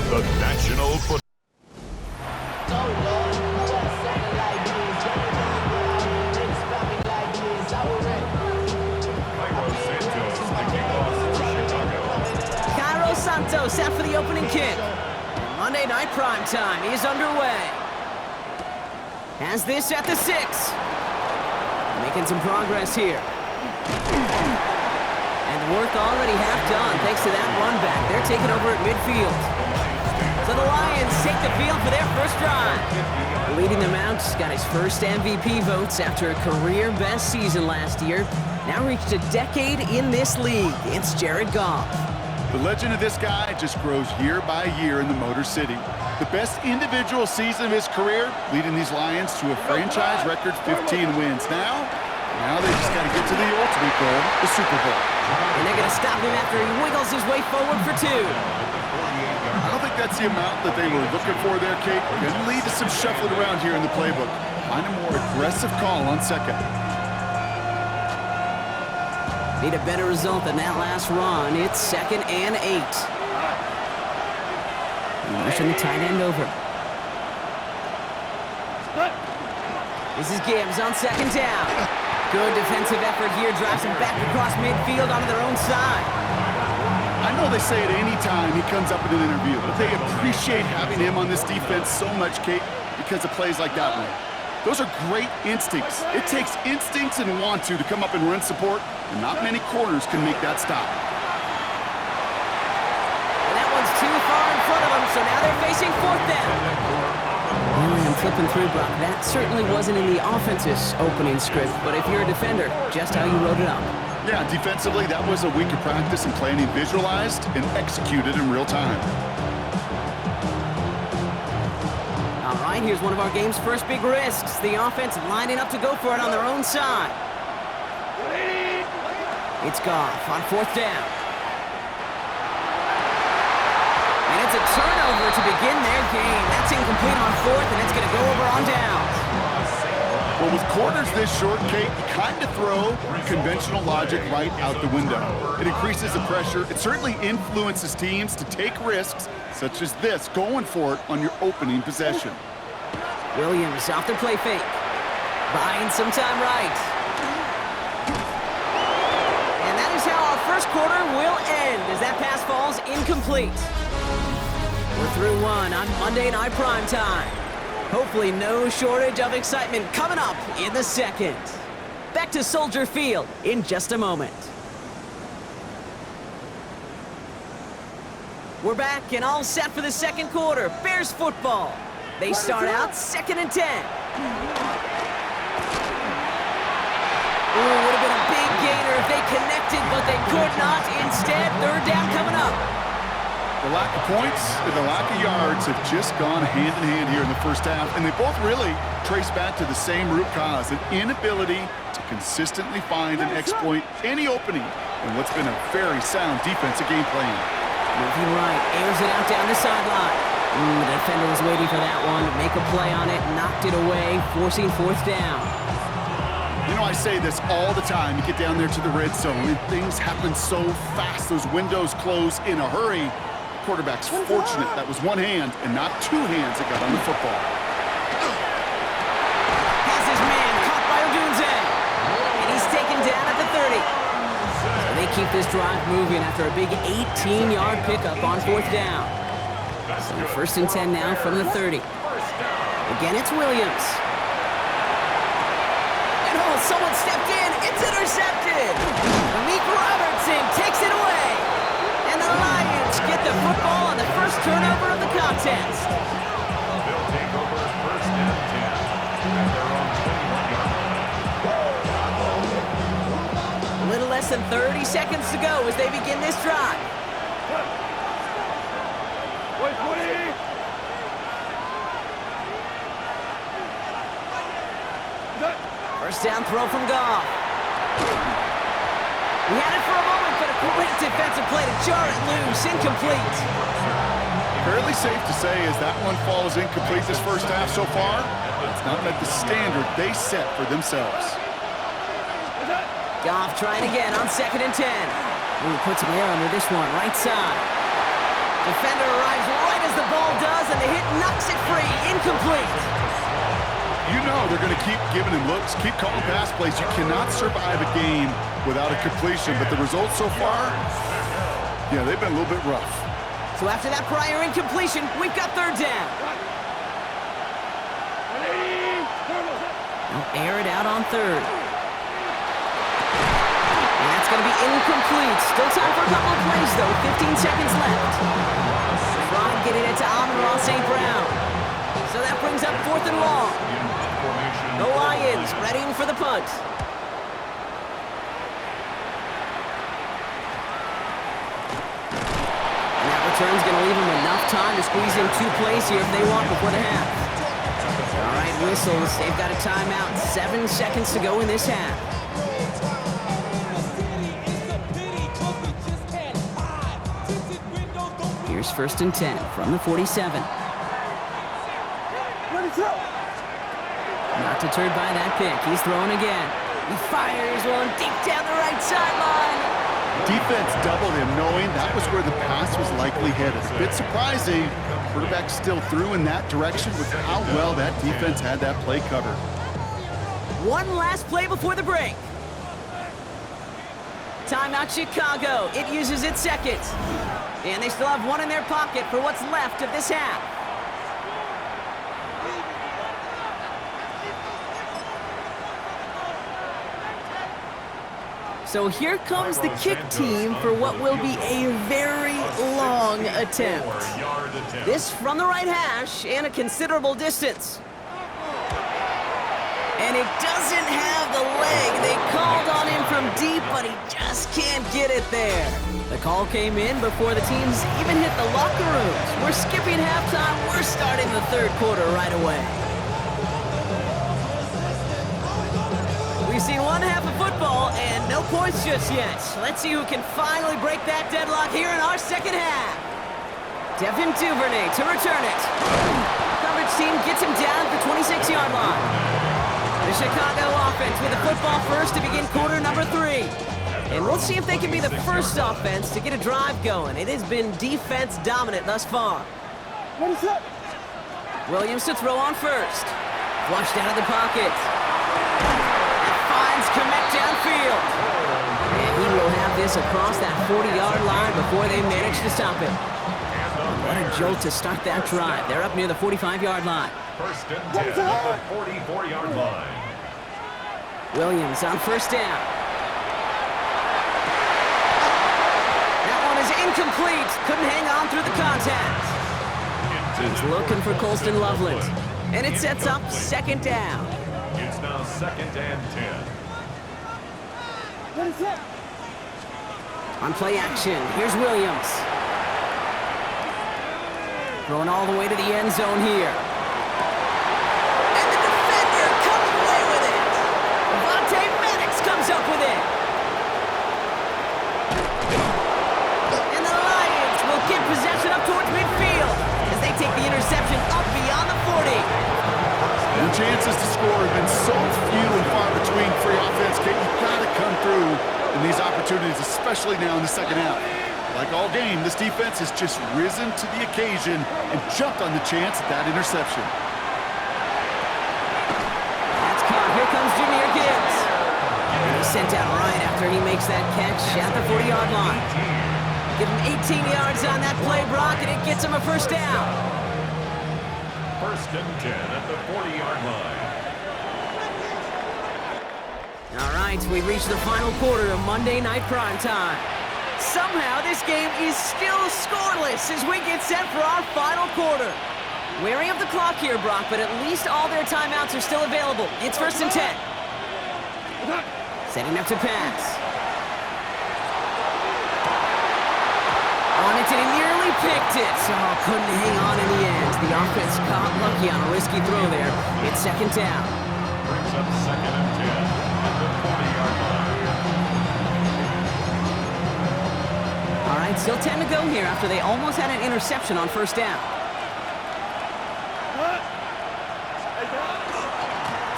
the National Football. Santos set for the opening kick. Monday Night Primetime is underway. Has this at the 6. Making some progress here. And work already half done thanks to that run back. They're taking over at midfield. So the Lions take the field for their first drive. Leading them out, got his first MVP votes after a career-best season last year. Now reached a decade in this league. It's Jared Goff. The legend of this guy just grows year by year in the Motor City. The best individual season of his career, leading these Lions to a franchise record 15 wins. Now they just got to get to the ultimate goal, the Super Bowl. And they're going to stop him after he wiggles his way forward for 2. I don't think that's the amount that they were looking for there, Kate. Going to lead to some shuffling around here in the playbook. Find a more aggressive call on second. Need a better result than that last run. It's 2nd and 8. Pushing the tight end over. This is Gibbs on 2nd down. Good defensive effort here. Drives him back across midfield onto their own side. I know they say it any time he comes up in an interview, but they appreciate having him on this defense so much, Kate, because of plays like that one. Those are great instincts. It takes instincts and want to come up and run support, and not many corners can make that stop. And that one's too far in front of them, so now they're facing 4th down. I'm flipping through, Brock. That certainly wasn't in the offense's opening script, but if you're a defender, just how you wrote it up. Yeah, defensively, that was a week of practice and planning visualized and executed in real time. All right, here's one of our game's first big risks. The offense lining up to go for it on their own side. It's Goff on 4th down. And it's a turnover to begin their game. That's incomplete on 4th, and it's going to go over on downs. Well, with quarters this short, Kate, you kind of throw conventional logic right out the window. It increases the pressure. It certainly influences teams to take risks, such as this, going for it on your opening possession. Williams off the play fake. Buying some time right. And that is how our first quarter will end as that pass falls incomplete. We're through 1 on Monday Night Primetime. Hopefully no shortage of excitement coming up in the 2nd. Back to Soldier Field in just a moment. We're back and all set for the 2nd quarter. Bears football. They start out 2nd and 10. Ooh, would have been a big gainer if they connected, but they could not. Instead, 3rd down coming up. The lack of points and the lack of yards have just gone hand in hand here in the first half, and they both really trace back to the same root cause, an inability to consistently find and exploit any opening in what's been a very sound defensive game plan. Moving right, airs it out down the sideline. The defender was waiting for that one. Make a play on it, knocked it away, forcing 4th down. You know, I say this all the time. You get down there to the red zone, and things happen so fast. Those windows close in a hurry. The quarterback's fortunate that was one hand and not 2 hands that got on the football. Has his man caught by Odunze. And he's taken down at the 30. So they keep this drive moving after a big 18-yard pickup on 4th down. So 1st and 10 now from the 30. Again, it's Williams. And oh, someone stepped in. It's intercepted. Malik Robertson takes it away. And the Lions get the football on the first turnover of the contest. They'll take over 1st and 10 at their own 21 yard. A little less than 30 seconds to go as they begin this drive. First down throw from Goff. We had it for a moment, but a great defensive play to jar it loose. Incomplete. Fairly safe to say as that one falls incomplete this first half so far, it's not met the standard they set for themselves. Goff trying again on 2nd and 10. Ooh, puts him there under this one, right side. Defender arrives right as the ball does, and the hit knocks it free. Incomplete. You know they're going to keep giving him looks, keep calling pass plays. You cannot survive a game without a completion, but the results so far, yeah, they've been a little bit rough. So after that prior incompletion, we've got third down. They'll air it out on third. And that's going to be incomplete. Still time for a couple of plays, though. 15 seconds left. Trying getting it to Amon-Ra St. Brown. So that brings up 4th and long. The Lions readying for the punt. And that return's going to leave them enough time to squeeze in 2 plays here if they want before the half. All right, whistles. They've got a timeout. 7 seconds to go in this half. Here's 1st and 10 from the 47. Not deterred by that pick. He's throwing again. He fires one deep down the right sideline. Defense doubled him, knowing that was where the pass was likely headed. A bit surprising. Quarterback still threw in that direction with how well that defense had that play covered. One last play before the break. Timeout Chicago. It uses its second. And they still have one in their pocket for what's left of this half. So here comes the kick team for what will be a very long attempt. This from the right hash and a considerable distance. And it doesn't have the leg. They called on him from deep, but he just can't get it there. The call came in before the teams even hit the locker rooms. We're skipping halftime. We're starting the third quarter right away. We've seen one half of football and no points just yet. Let's see who can finally break that deadlock here in our second half. Devin Duvernay to return it. Coverage team gets him down at the 26-yard line. The Chicago offense with the football first to begin quarter number 3. And we'll see if they can be the first offense to get a drive going. It has been defense dominant thus far. What is up? Williams to throw on first. Flushed out of the pocket. Finds Kmet downfield. And he will have this across that 40-yard line before they manage to stop him. What a jolt to start that drive. They're up near the 45-yard line. 1st and 10 at the 44-yard line. Williams on 1st down. That one is incomplete. Couldn't hang on through the contact. He's looking for Colston Loveland. And it sets up 2nd down. It's now 2nd and 10. What is up? On play action, here's Williams. Throwing all the way to the end zone here. And the defender comes away with it. Vontae Maddox comes up with it. And the Lions will get possession up towards midfield as they take the interception up beyond the 40. The chances to score have been so few and far between for your offense. You've got to come through in these opportunities, especially now in the second half. Like all game, this defense has just risen to the occasion and jumped on the chance at that interception. That's caught. Here comes Jahmyr Gibbs. And he's sent out right after he makes that catch at the 40-yard line. Give him 18 yards on that play, Brock, and it gets him a 1st down. 1st and 10 at the 40-yard line. All right, we've reached the final quarter of Monday Night Primetime. Somehow, this game is still scoreless as we get set for our final quarter. Wary of the clock here, Brock, but at least all their timeouts are still available. It's 1st and 10. Setting up to pass. On it, and he nearly picked it. Oh, couldn't hang on in the end. The offense caught lucky on a risky throw there. It's 2nd down. Brings up 2nd and 10 at the 40-yard line. All right, still 10 to go here after they almost had an interception on 1st down.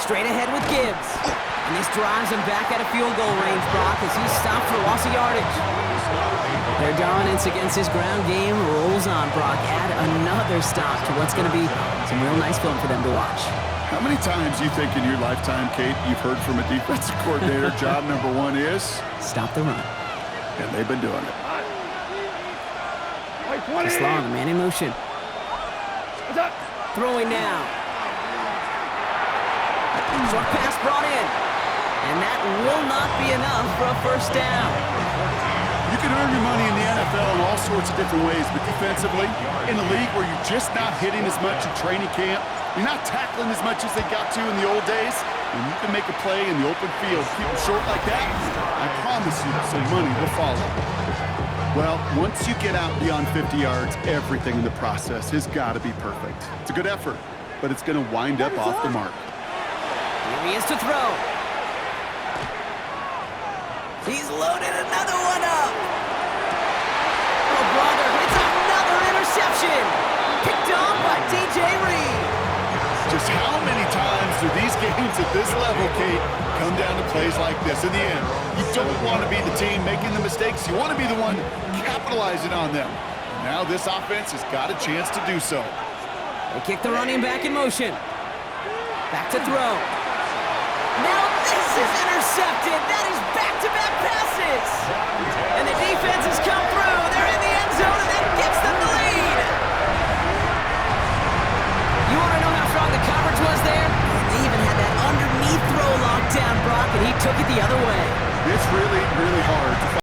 Straight ahead with Gibbs. And this drives him back out of field goal range, Brock, as he's stopped for loss of yardage. Their dominance against his ground game rolls on, Brock. Add another stop to what's going to be some real nice film for them to watch. How many times do you think in your lifetime, Kate, you've heard from a defensive coordinator, job number one is? Stop the run. And they've been doing it. It's long, man in motion. Throwing now. Short pass brought in. And that will not be enough for a first down. You can earn your money in the NFL in all sorts of different ways, but defensively, in a league where you're just not hitting as much in training camp, you're not tackling as much as they got to in the old days, and you can make a play in the open field, keep them short like that, I promise you some money will follow. Well, once you get out beyond 50 yards, everything in the process has got to be perfect. It's a good effort, but it's going to wind up off the mark. Here he is to throw. He's loaded another one up. Oh, brother, it's another interception. Picked off by DJ Reed. Just how many times do these games at this level, Kate, come down to plays like this? In the end, you don't want to be the team making the mistakes. You want to be the one capitalizing on them. Now this offense has got a chance to do so. They kick the running back in motion. Back to throw. Now this is intercepted. That is back-to-back passes. And the defense has come through. They're in the end zone, and that gives them the lead. You want to know how strong the coverage was there? They even had that underneath throw locked down, Brock, and he took it the other way. It's really, really hard to